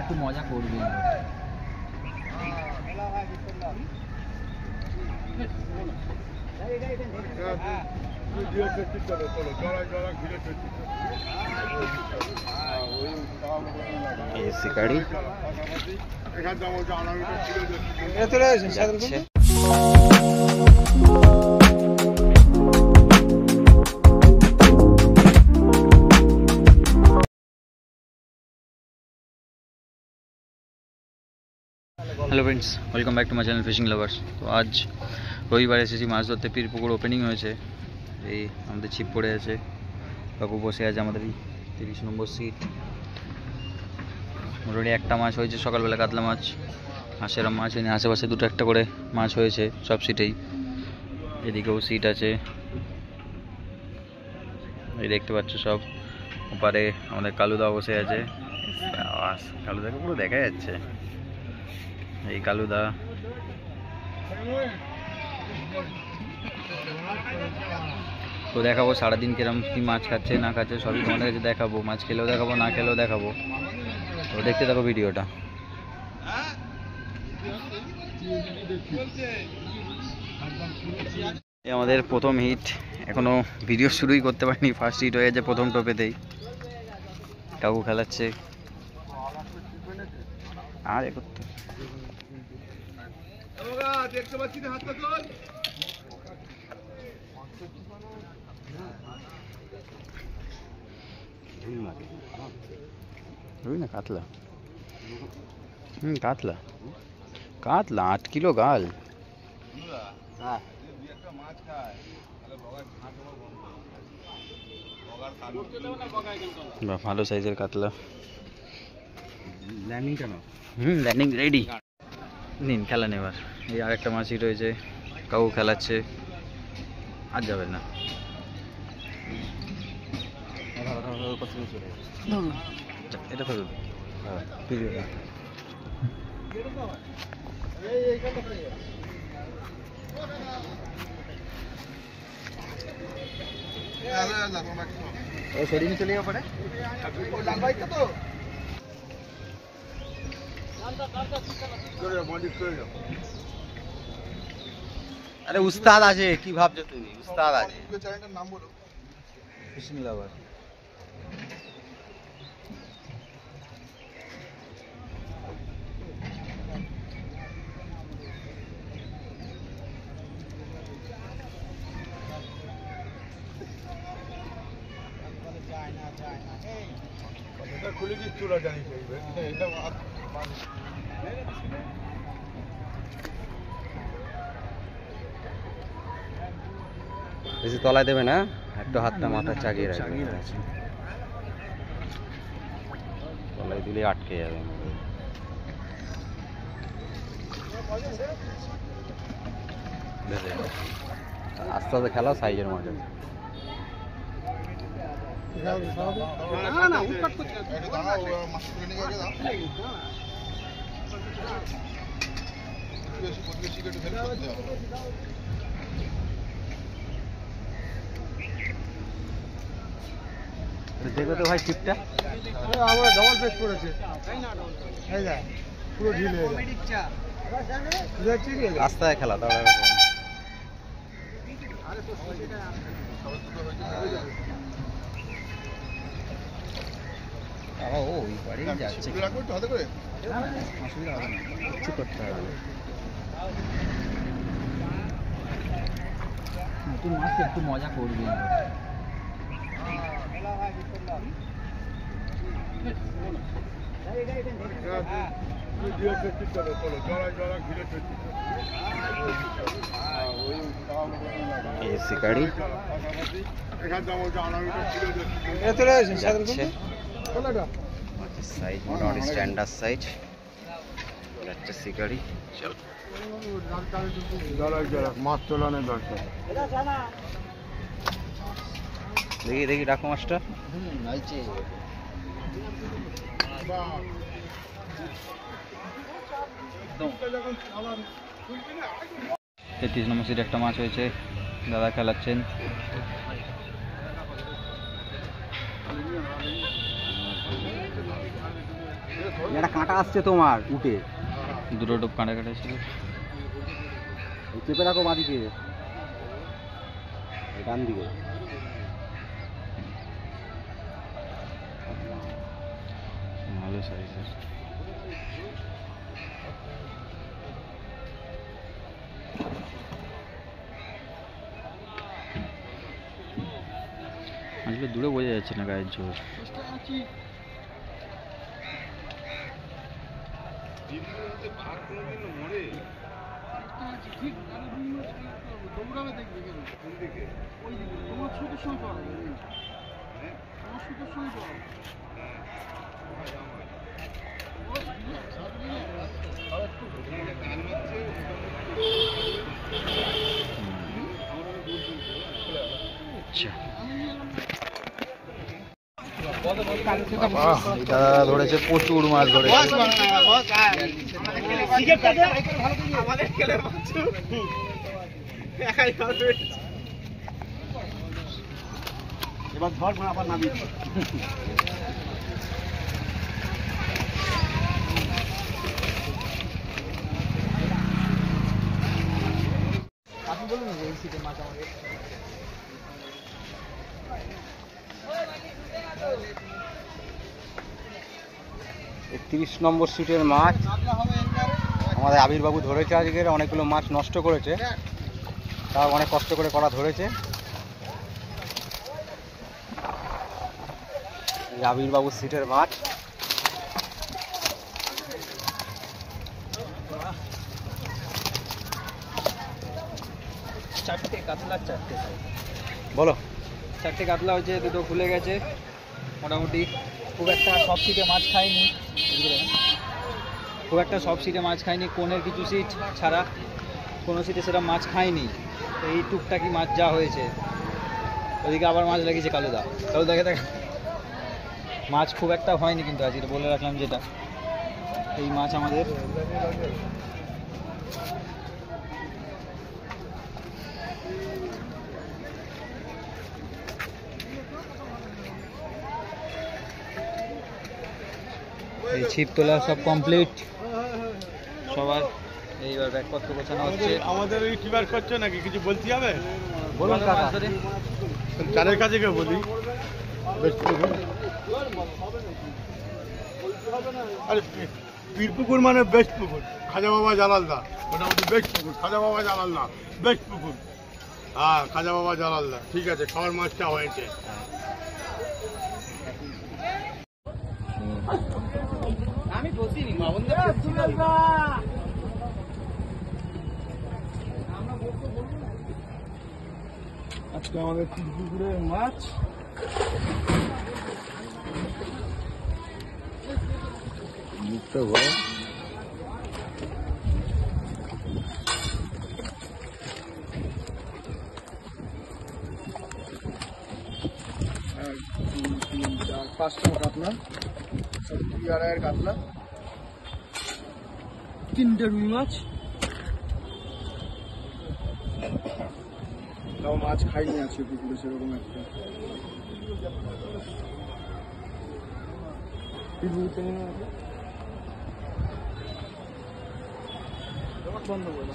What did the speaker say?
একটু মজা করবি। শিকারি যাচ্ছে। Hello friends, welcome back to my channel fishing lovers. তো আজ রবিবার এসেছি মাছ ধরতে। পীরপুকুর ওপেনিং হয়েছে। এই আমাদের ছিপ পড়ে আছে, কাকু বসে আছে আমাদের এই 30 নম্বর সিট। মোটামুটি একটা মাছ হয়েছে সকালবেলা, কাতলা মাছ। আর সেরকম মাছ হয়নি, আশেপাশে দুটো একটা করে মাছ হয়েছে সব সিটেই। এদিকেও সিট আছে, এই দেখতে পাচ্ছ সব। ওপারে আমাদের কালুদা বসে আছে। কালুদাকে পুরো দেখা যাচ্ছে, এই কালুদা। তো দেখাবো সারাদিন কিরম কি মাছ খাচ্ছে না খাচ্ছে সবই তোমাদের কাছে দেখাবো। মাছ খেলেও দেখাবো, না খেলেও দেখাবো। তো দেখতে থাকো ভিডিওটা। আমাদের প্রথম হিট, এখনো ভিডিও শুরুই করতে পারিনি, ফার্স্ট হিট হয়ে গেছে প্রথম টোপেতেই। কাকু খেলাচ্ছে আর এ করতে দেখতে পাচ্ছি না, হাতটা তোল। রুই না কাতলা? কাতলা, কাতলা 8 কিলো গাল। ভালো সাইজের কাতলা। ল্যান্ডিং কেন? Landing ready. নিন খেলা নেবার। এই আরেকটা মাছই রয়েছে, কাকু খেলাচ্ছে। আর যাবে না, এটা ধরুন। সরিয়ে চলে যাবো। আরে উস্তাদ আছে, কি ভাবছো তুমি? উস্তাদ আছে। নাম বলো। ফিশিং লাভার। খুলে কি চুলা জানি চাইবে এটা বেশি তলায় দেবে না, একটু হাতটা মাথা চাগিয়ে রাখবে। তলায় দিলে আটকে যাবে। আস্তে আস্তে খেলা, সাইজের মজা। দেখো তো ভাই টিপটা, আমার ডবল পেস করেছে, পুরো ঢিল হয়ে গেছে। রাস্তায় খেলা তাহলে ওই বাড়ি যাচ্ছে, অসুবিধা হবে না, কিছু করতে হবে। নতুন মাছ একটু মজা করবি। শিকারি সাইজ মোটামুটি স্ট্যান্ডার্ড সাইজ যাচ্ছে শিকারি। চলো মাছ তোলানোর দরকার। দেখি দেখি রাখো মাছটা। 33 নম্বর সিটে একটা মাছ হয়েছে, দাদা খেলাচ্ছেন। একটা কাঁটা আসছে তোমার উঠে, দুটো টোপ কাঁটা কাটা ছিল। চেপে রাখো বাঁদিকে, ডান দিকে। ভালো সাইজের। আসলে দূরে বোঝা যাচ্ছে না গায়ের জোর। আচ্ছা, এটা ধরেছে, প্রচুর মাছ ধরেছে। এবার ধর আবার নামিয়ে আপনি বলুন এই সিটে মাছ আমাদের 31 নম্বর সিটের মাছ আমাদের আবিরবাবু ধরেছে। আজকের অনেকগুলো মাছ নষ্ট করেছে, তাও অনেক কষ্ট করে করা ধরেছে। আবিরবাবুর সিটের মাছ। চারটে কাতলা, চারটে বলো। চারটে কাতলা হচ্ছে, দুটো খুলে গেছে মোটামুটি। খুব একটা সব সিটে মাছ খায়নি, খুব একটা সব সিটে মাছ খায়নি। কোণের কিছু সিট ছাড়া কোনো সিটে সেটা মাছ খায়নি। এই টুকটাকি মাছ যা হয়েছে। ওদিকে আবার মাছ লেগেছে কালুদা, কালুদাকে দেখ। মাছ খুব একটা হয়নি কিন্তু আজকে, বলে রাখলাম যেটা। এই মাছ আমাদের এই ছিপ তোলা সব কমপ্লিট সবার। এইবার ব্যাগপত্র গোছানো হচ্ছে। আমাদের ওই কি বার করছো নাকি কিছু বলতে হবে? বলুন কাকা। চারের কাছে কেউ বলি আরে পীরপুকুর মানে বেস্ট পুকুর, খাজা বাবা জালালদা মোটামুটি বেস্ট পুকুর। খাজা বাবা জালালদা বেস্ট পুকুর। হ্যাঁ, খাজা বাবা জালালদা। ঠিক আছে, খাওয়ার মাছটা হয়েছে। আমি বসিনি আজকে আমাদের পীরপুকুরের মাছ মুখটা বড়। পাঁচটা কাতলা, 2.5 কাতলা, 3টে রুই মাছ। তাও মাছ খাইনি আজকে পুকুরে সেরকম একটা। বন্ধ করে